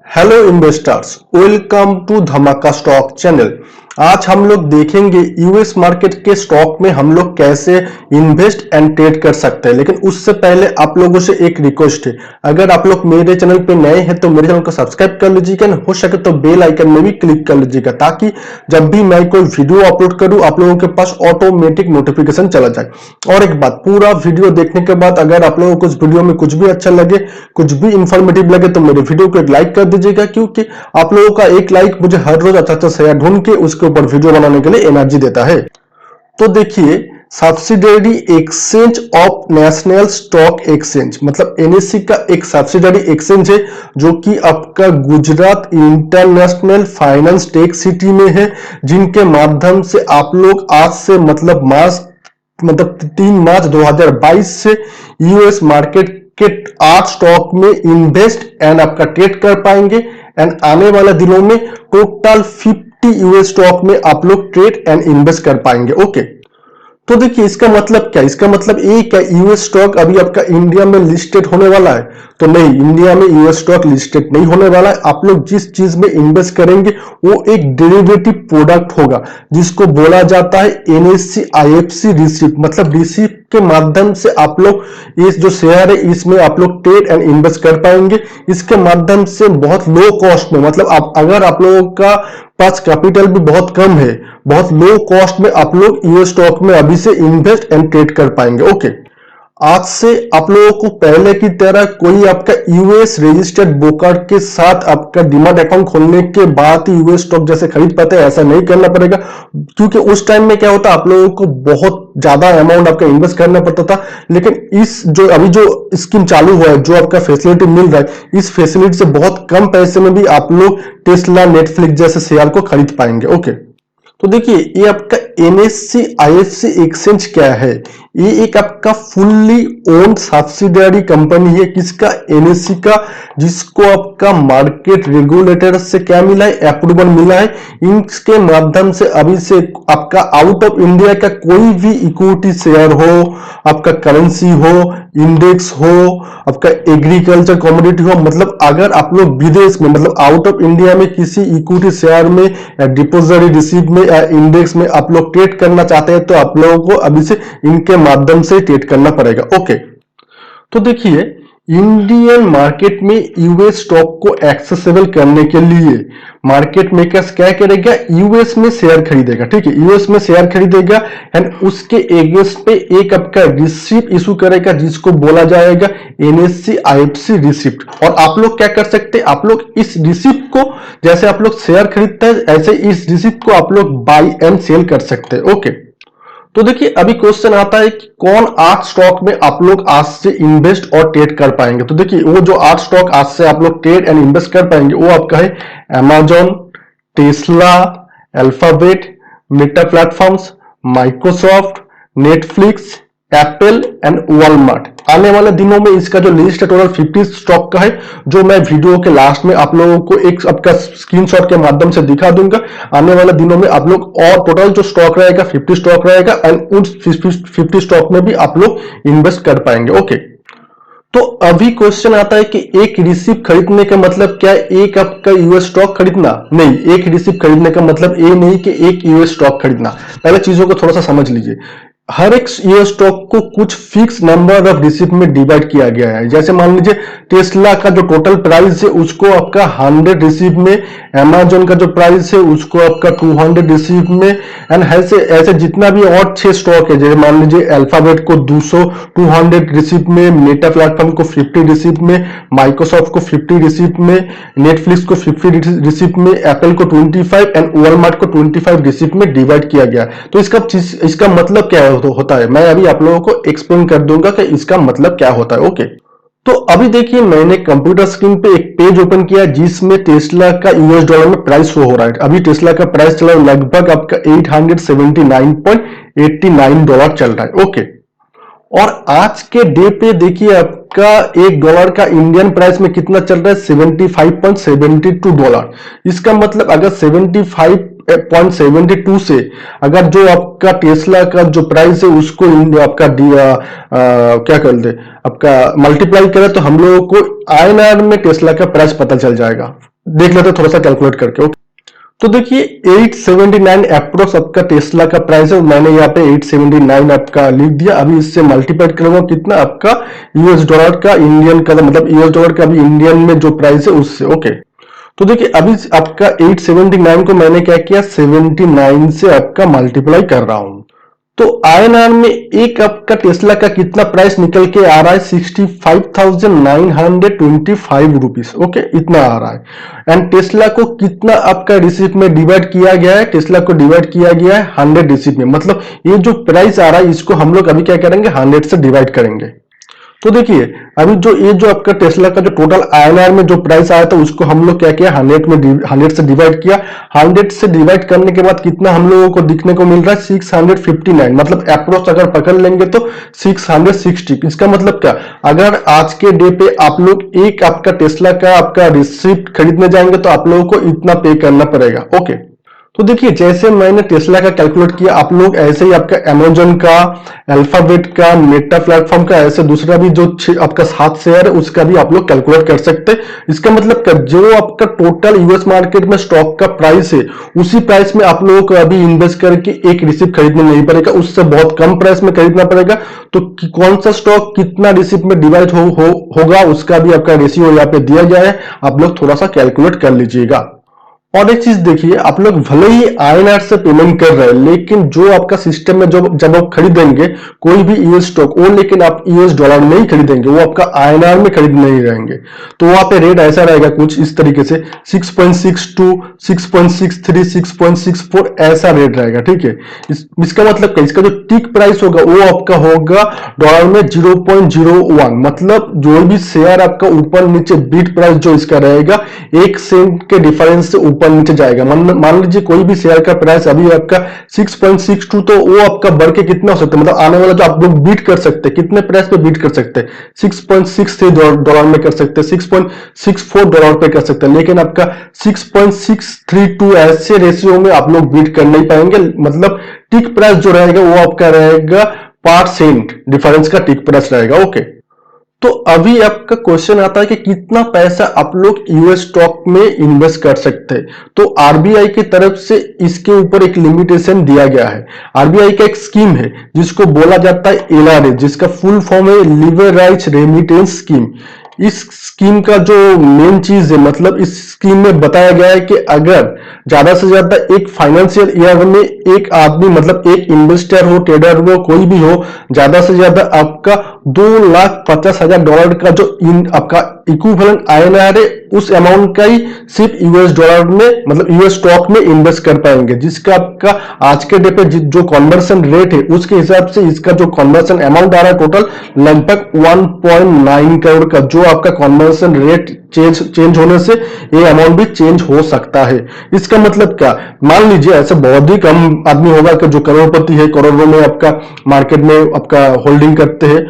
Hello investors, welcome to धमाका stock channel. आज हम लोग देखेंगे यूएस मार्केट के स्टॉक में हम लोग कैसे इन्वेस्ट एंड ट्रेड कर सकते हैं। लेकिन उससे पहले आप लोगों से एक रिक्वेस्ट है, अगर आप लोग मेरे चैनल पे नए हैं तो मेरे चैनल को सब्सक्राइब कर लीजिएगा, हो सके तो बेल आइकन में भी क्लिक कर लीजिएगा ताकि जब भी मैं कोई वीडियो अपलोड करूं आप लोगों के पास ऑटोमेटिक नोटिफिकेशन चला जाए। और एक बात, पूरा वीडियो देखने के बाद अगर आप लोगों को इस वीडियो में कुछ भी अच्छा लगे, कुछ भी इंफॉर्मेटिव लगे तो मेरे वीडियो को एक लाइक कर दीजिएगा, क्योंकि आप लोगों का एक लाइक मुझे हर रोज अच्छा शेयर ढूंढ के उसके ऊपर वीडियो बनाने के लिए एनर्जी देता है। तो देखिए, subsidiary exchange of national stock exchange मतलब एनएससी का एक सब्सिडरी एक्सचेंज है जो कि आपका Gujarat international finance tech city में है, जिनके माध्यम से आप लोग आज से मतलब 3 मार्च 2022 से यूएस मार्केट के 8 स्टॉक में इन्वेस्ट एंड आपका ट्रेड कर पाएंगे। एंड आने वाले दिनों में टोटल 50 यूएस स्टॉक में आप लोग ट्रेड एंड इन्वेस्ट कर पाएंगे। ओके, तो देखिए इसका मतलब क्या, इसका मतलब एक है यूएस स्टॉक अभी आपका इंडिया में लिस्टेड होने वाला है। तो नहीं, इंडिया में यूएस स्टॉक लिस्टेड नहीं होने वाला है। आप लोग जिस चीज में इन्वेस्ट करेंगे वो एक डेरिवेटिव प्रोडक्ट होगा जिसको बोला जाता है एनएससी आईएफसी रिसिप्ट। मतलब रिसिप्ट के माध्यम से आप लोग इस जो शेयर है इसमें आप लोग ट्रेड एंड इन्वेस्ट कर पाएंगे। इसके माध्यम से बहुत लो कॉस्ट में, मतलब अगर आप लोगों का पास कैपिटल भी बहुत कम है, बहुत लो कॉस्ट में आप लोग यूएस स्टॉक में अभी से इन्वेस्ट एंड ट्रेड कर पाएंगे। ओके, आज से आप लोगों को पहले की तरह कोई आपका यूएस रजिस्टर्ड ब्रोकर के साथ आपका डीमैट अकाउंट खोलने के बाद ही यूएस स्टॉक जैसे खरीद पाते हैं, ऐसा नहीं करना पड़ेगा। क्योंकि उस टाइम में क्या होता, आप लोगों को बहुत ज्यादा अमाउंट आपका इन्वेस्ट करना पड़ता था। लेकिन इस जो अभी जो स्कीम चालू हुआ है, जो आपका फैसिलिटी मिल रहा है, इस फैसिलिटी से बहुत कम पैसे में भी आप लोग टेस्ला, नेटफ्लिक्स जैसे शेयर को खरीद पाएंगे। ओके, तो देखिए ये आपका एनएससी आईएफसी एक्सचेंज क्या है, ये एक आपका फुल्ली ओन्ड सब्सिडरी कंपनी है किसका, एनएससी का, जिसको आपका मार्केट रेगुलेटर से क्या मिला है, अप्रूवल मिला है। इसके माध्यम से अभी से आपका आउट ऑफ इंडिया का कोई भी इक्विटी शेयर हो, आपका करेंसी हो, इंडेक्स हो, आपका एग्रीकल्चर कमोडिटी हो, मतलब अगर आप लोग विदेश में मतलब आउट ऑफ इंडिया में किसी इक्विटी शेयर में या डिपोजिटरी रिसीव में या इंडेक्स में आप लोग ट्रेड करना चाहते हैं तो आप लोगों को अभी से इनके माध्यम से ट्रेड करना पड़ेगा। ओके, तो देखिए इंडियन मार्केट में यूएस स्टॉक को एक्सेसिबल करने के लिए मार्केट मेकर्स क्या करेगा, यूएस में शेयर खरीदेगा। ठीक है, यूएस में शेयर खरीदेगा एंड उसके एगेंस्ट पे एक आपका रिसिप्ट इशू करेगा जिसको बोला जाएगा एनएससी आईएफसी रिसिप्ट। और आप लोग क्या कर सकते हैं, आप लोग इस रिसिप्ट को, जैसे आप लोग शेयर खरीदते हैं ऐसे इस रिसिप्ट को आप लोग बाई एंड सेल कर सकते हैं। ओके, तो देखिए अभी क्वेश्चन आता है कि कौन 8 स्टॉक में आप लोग आज से इन्वेस्ट और ट्रेड कर पाएंगे। तो देखिए वो जो 8 स्टॉक आज से आप लोग ट्रेड एंड इन्वेस्ट कर पाएंगे वो आपका है Amazon, Tesla, alphabet, Meta platforms, Microsoft, Netflix, Apple and Walmart. आने वाले दिनों में इसका जो लिस्ट है टोटल 50 स्टॉक का है, जो मैं वीडियो के लास्ट में आप लोगों को एक आपका स्क्रीनशॉट के माध्यम से दिखा दूंगा। आने वाले दिनों में आप लोग और टोटल जो स्टॉक रहेगा 50 स्टॉक रहेगा एंड उन 50 स्टॉक में भी आप लोग इन्वेस्ट कर पाएंगे। ओके, तो अभी क्वेश्चन आता है कि एक रिसिप्ट खरीदने का मतलब क्या है, एक आपका यूएस स्टॉक खरीदना? नहीं, एक रिसिप्ट खरीदने का मतलब ये नहीं कि एक यूएस स्टॉक खरीदना। पहले चीजों को थोड़ा सा समझ लीजिए। हर एक यूएस स्टॉक को कुछ फिक्स नंबर ऑफ रिसिप्ट में डिवाइड किया गया है। जैसे मान लीजिए टेस्ला का जो टोटल प्राइस है उसको आपका 100 रिसिप्ट में, अमेजॉन का जो प्राइस है उसको आपका 200 रिसिप्ट में, एंड ऐसे जितना भी और 6 स्टॉक है, जैसे मान लीजिए अल्फाबेट को 200 रिसिप्ट में, मेटा प्लेटफॉर्म को 50 रिसिप्ट में, माइक्रोसॉफ्ट को 50 रिसिप्ट में, नेटफ्लिक्स को 50 रिसिप्ट में, एप्पल को 25 एंड वॉलमार्ट को 25 रिसिप्ट में डिवाइड किया गया। तो इसका मतलब क्या होता है, मैं अभी आप लोगों को एक्सप्लेन कर दूंगा कि इसका मतलब क्या होता है। ओके, तो अभी देखिए मैंने कंप्यूटर स्क्रीन पे एक पेज ओपन किया जिसमें टेस्ला का यूएस डॉलर में प्राइस शो हो रहा है। अभी टेस्ला का प्राइस चला लगभग आपका $879.89 चल रहा है। ओके, और आज के डे पे देखिए आपका $1 का इंडियन प्राइस में कितना चल रहा है, $75.72। इसका मतलब अगर 75.72 से अगर जो आपका टेस्ला का जो प्राइस है उसको आपका क्या कर दे आपका मल्टीप्लाई करे तो हम लोगों को INR में टेस्ला का प्राइस पता चल जाएगा। देख लेते हैं थोड़ा सा कैलकुलेट करके। तो देखिए 879 अप्रोक्स आपका टेस्ला का प्राइस है, मैंने यहाँ पे 879 आपका लिख दिया। अभी इससे मल्टीप्लाई करूंगा कितना आपका यूएस डॉलर का इंडियन का, मतलब यूएस डॉलर का अभी इंडियन में जो प्राइस है उससे। ओके, तो देखिए अभी आपका 879 को मैंने क्या किया, 79 से आपका मल्टीप्लाई कर रहा हूं। तो आईएनआर में एक आपका टेस्ला का कितना प्राइस निकल के आ रहा है, 65,925 रुपीस। ओके, इतना आ रहा है। एंड टेस्ला को कितना आपका रिसिप्ट में डिवाइड किया गया है, टेस्ला को डिवाइड किया गया है 100 रिसिप्ट में। मतलब ये जो प्राइस आ रहा है इसको हम लोग अभी क्या करेंगे, 100 से डिवाइड करेंगे। तो देखिए अभी जो ये जो आपका टेस्ला का जो टोटल आईएनआर में जो प्राइस आया था उसको हम लोग क्या किया, 100 से डिवाइड किया। 100 से डिवाइड करने के बाद कितना हम लोगों को दिखने को मिल रहा है, 659। मतलब अप्रोक्स अगर पकड़ लेंगे तो 660। इसका मतलब क्या, अगर आज के डे पे आप लोग एक आपका टेस्ला का आपका रिसिप्ट खरीदने जाएंगे तो आप लोगों को इतना पे करना पड़ेगा। ओके, तो देखिए जैसे मैंने टेस्ला का कैलकुलेट किया, आप लोग ऐसे ही आपका अमेजन का, अल्फाबेट का, मेटा प्लेटफॉर्म का, ऐसे दूसरा भी जो आपका 7 शेयर है उसका भी आप लोग कैलकुलेट कर सकते हैं। इसका मतलब क्या, जो आपका टोटल यूएस मार्केट में स्टॉक का प्राइस है उसी प्राइस में आप लोगों को अभी इन्वेस्ट करके एक रिसिप्ट खरीदना नहीं पड़ेगा, उससे बहुत कम प्राइस में खरीदना पड़ेगा। तो कौन सा स्टॉक कितना रिसिप्ट में डिवाइड होगा उसका भी आपका रेशियो यहाँ पे दिया गया है, आप लोग थोड़ा सा कैलकुलेट कर लीजिएगा। और एक चीज देखिए, आप लोग भले ही आईएनआर से पेमेंट कर रहे हैं लेकिन जो आपका सिस्टम में जब आप खरीदेंगे कोई भी यूएस स्टॉक, वो लेकिन आप यूएस डॉलर में ही खरीदेंगे, वो आपका आईएनआर में खरीद नहीं रहेंगे। तो वहां पे रेट ऐसा रहेगा कुछ इस तरीके से 6.62, 6.63, 6.64 ऐसा रेट रहेगा। ठीक है, इसका मतलब क्या, इसका जो टिक प्राइस होगा वो आपका होगा डॉलर में 0.01। मतलब जो भी शेयर आपका ऊपर नीचे बिड प्राइस जो इसका रहेगा 1 सेंट के डिफरेंस से ऊपर नीचे जाएगा। मान लीजिए कोई भी शेयर का प्राइस अभी आपका 6.62, तो वो आपका बढ़ के कितना हो सकता है, मतलब आने वाला जो आप लोग बीट कर सकते हैं, कितने प्राइस पे बीट कर सकते हैं, 6.63 डॉलर में कर सकते हैं, 6.64 डॉलर पे कर सकते हैं, लेकिन आपका 6.632 ऐसे रेशियो में आप लोग बीट कर नहीं पाएंगे। मतलब टिक प्राइस जो रहेगा वो आपका रहेगा 5 सेंट डिफरेंस का टिक प्राइस रहेगा। ओके, तो अभी आपका क्वेश्चन आता है कि कितना पैसा आप लोग यूएस स्टॉक में इन्वेस्ट कर सकते हैं। तो आरबीआई की तरफ से इसके ऊपर एक लिमिटेशन दिया गया है। आरबीआई का एक स्कीम है जिसको बोला जाता है एलआरए, जिसका फुल फॉर्म है लिवरेज रेमिटेंस स्कीम। इस स्कीम का जो मेन चीज है, मतलब इस स्कीम में बताया गया है कि अगर ज्यादा से ज्यादा एक फाइनेंशियल ईयर में एक आदमी, मतलब एक इन्वेस्टर हो, ट्रेडर हो, कोई भी हो, ज्यादा से ज्यादा आपका $2,50,000 का जो आपका इक्विवेलेंट आईएनआर है उस अमाउंट का ही सिर्फ यूएस डॉलर में, मतलब यूएस स्टॉक में इन्वेस्ट कर पाएंगे, जिसका आपका आज के डे पे जो कन्वर्सन रेट है उसके हिसाब से इसका जो कन्वर्सन अमाउंट आ रहा है टोटल लगभग 1.9 करोड़ का, जो आपका कन्वर्सन रेट चेंज होने से ये अमाउंट भी चेंज हो सकता है। इसका मतलब क्या, मान लीजिए ऐसे बहुत ही कम आदमी होगा कि जो करोड़पति है, करोड़ों में आपका मार्केट में आपका होल्डिंग करते हैं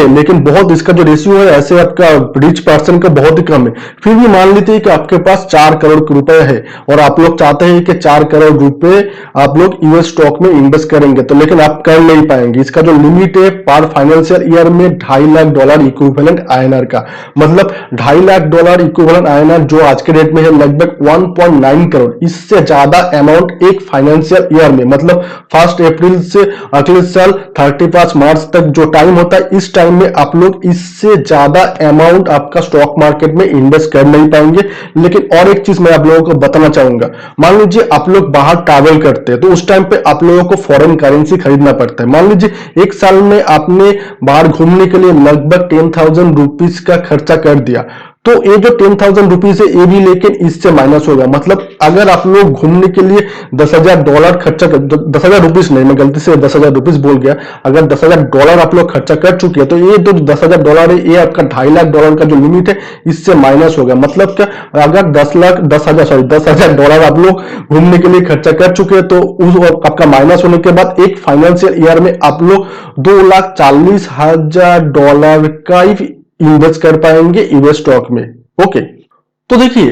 लेकिन बहुत इसका जो रेशियो है ऐसे आपका रिच पर्सन का बहुत ही कम है। फिर भी मान लीजिए कि आपके पास 4 करोड़ रुपए है और आप लोग चाहते हैं कि 4 करोड़ रुपए आप लोग यूएस स्टॉक में इन्वेस्ट करेंगे, तो लेकिन आप कर नहीं पाएंगे। इसका जो लिमिट है पर फाइनेंशियल ईयर में $2.5 लाख इक्विवेलेंट आईएनआर का, मतलब $2.5 लाख इक्विवेलेंट आईएनआर जो आज के डेट में है लगभग 1.9 करोड़। इससे ज्यादा अमाउंट एक फाइनेंशियल ईयर में, मतलब 1 अप्रैल से अगले साल 31 मार्च तक जो टाइम होता है, इस टाइम में आप लोग इससे ज्यादा अमाउंट आपका स्टॉक मार्केट में इन्वेस्ट कर नहीं पाएंगे। लेकिन और एक चीज मैं आप लोगों को बताना चाहूंगा, मान लीजिए आप लोग बाहर ट्रैवल करते हैं तो उस टाइम पे आप लोगों को फॉरेन करेंसी खरीदना पड़ता है। मान लीजिए एक साल में आपने बाहर घूमने के लिए लगभग 10,000 रुपीज का खर्चा कर दिया, तो ये जो 10,000 रुपीज है ये भी लेकिन इससे माइनस होगा। मतलब अगर आप लोग घूमने के लिए $10,000 खर्चा कर, 10,000 रुपीज नहीं, मैं गलती से 10,000 रुपीज बोल गया, अगर $10,000 आप लोग खर्चा कर चुके हैं तो ये जो $10,000 है ये आपका $2.5 लाख का जो लिमिट है इससे माइनस होगा। मतलब क्या, अगर 10,000 आप लोग घूमने के लिए खर्चा कर चुके हैं तो उस आपका माइनस होने के बाद एक फाइनेंशियल ईयर में आप लोग $2,40,000 का ही इन्वेस्ट कर पाएंगे यूएस स्टॉक में। ओके, तो देखिए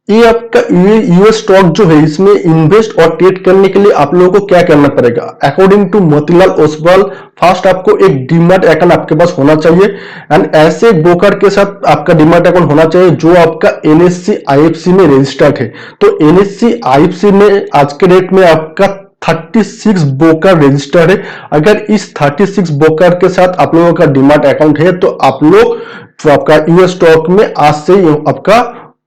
ये आपका यूएस स्टॉक जो है, इसमें इन्वेस्ट और ट्रेड करने के लिए आप लोगों को क्या करना पड़ेगा? According to Motilal Oswal, first आपको एक डीमैट अकाउंट आपके पास होना चाहिए एंड ऐसे ब्रोकर के साथ आपका डीमैट अकाउंट होना चाहिए जो आपका एनएससी आईएफसी में रजिस्टर्ड है। तो एनएससी आईएफसी में आज के डेट में आपका 36 ब्रोकर रजिस्टर्ड है। अगर इस 36 ब्रोकर के साथ आप लोगों का डीमैट अकाउंट है तो आप लोग तो आपका यूएस स्टॉक में आज से आपका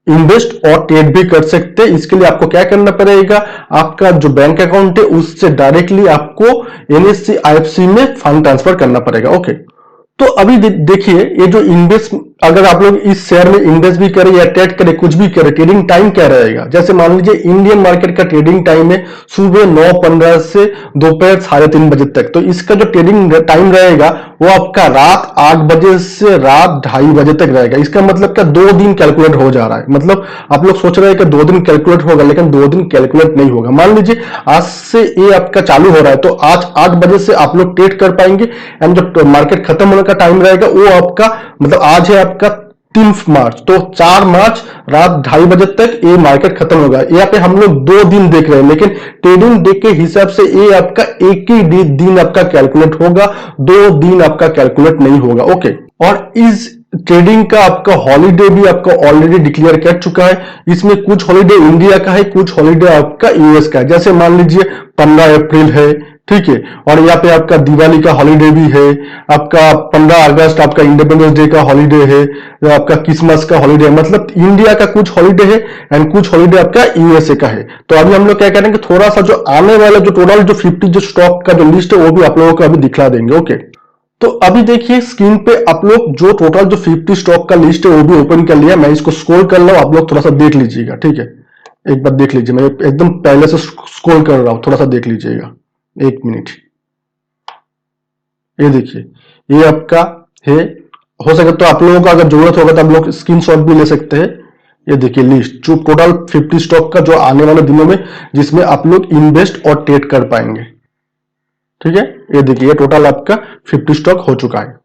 इन्वेस्ट और ट्रेड भी कर सकते हैं। इसके लिए आपको क्या करना पड़ेगा? आपका जो बैंक अकाउंट है उससे डायरेक्टली आपको एनएससी आईएफसी में फंड ट्रांसफर करना पड़ेगा। ओके, तो अभी देखिए, ये जो इन्वेस्ट, अगर आप लोग इस शेयर में इन्वेस्ट भी करें या ट्रेड करें, कुछ भी करें, ट्रेडिंग टाइम क्या रहेगा? जैसे मान लीजिए इंडियन मार्केट का ट्रेडिंग टाइम है सुबह 9:15 से दोपहर 3:30 बजे तक। तो इसका जो ट्रेडिंग टाइम रहेगा वो आपका रात 8 बजे से रात 2:30 बजे तक रहेगा। इसका मतलब क्या 2 दिन कैलकुलेट हो जा रहा है। मतलब आप लोग सोच रहे हैं कि 2 दिन कैलकुलेट होगा, लेकिन 2 दिन कैलकुलेट नहीं होगा। मान लीजिए आज से ये आपका चालू हो रहा है तो आज 8 बजे से आप लोग ट्रेड कर पाएंगे एंड जो मार्केट खत्म होने का टाइम रहेगा वो आपका, मतलब आज है आपका 3 मार्च, तो 4 मार्च रात 2:30 बजे तक ये मार्केट खत्म होगा। यहाँ पे हम लोग 2 दिन देख रहे हैं, लेकिन ट्रेडिंग डे के हिसाब से ये आपका एक ही दिन आपका कैलकुलेट होगा, 2 दिन आपका कैलकुलेट नहीं होगा। ओके, और इस ट्रेडिंग का आपका हॉलीडे भी आपका ऑलरेडी डिक्लेयर कर चुका है। इसमें कुछ हॉलीडे इंडिया का है, कुछ हॉलीडे आपका यूएस का है। जैसे मान लीजिए 15 अप्रैल है, ठीक है, और यहाँ पे आपका दिवाली का हॉलीडे भी है, आपका 15 अगस्त आपका इंडिपेंडेंस डे का हॉलीडे है, आपका क्रिसमस का हॉलीडे है। मतलब इंडिया का कुछ हॉलीडे है एंड कुछ हॉलीडे आपका यूएसए का है। तो अभी हम लोग क्या करेंगे, थोड़ा सा जो आने वाला जो टोटल जो 50 जो स्टॉक का जो लिस्ट है वो भी आप लोगों को अभी दिखला देंगे। ओके, तो अभी देखिए स्क्रीन पे आप लोग जो टोटल जो 50 स्टॉक का लिस्ट है वो भी ओपन कर लिया। मैं इसको स्क्रॉल कर रहा हूं, आप लोग थोड़ा सा देख लीजिएगा, ठीक है, एक बार देख लीजिए। मैं एकदम पहले से स्क्रॉल कर रहा हूं, थोड़ा सा देख लीजिएगा, 1 मिनट। ये देखिए, ये आपका है। हो सके तो आप लोगों को अगर जरूरत होगा तो आप लोग स्क्रीनशॉट भी ले सकते हैं। ये देखिए लिस्ट, जो टोटल 50 स्टॉक का जो आने वाले दिनों में जिसमें आप लोग इन्वेस्ट और ट्रेड कर पाएंगे, ठीक है। ये देखिए, ये टोटल आपका 50 स्टॉक हो चुका है।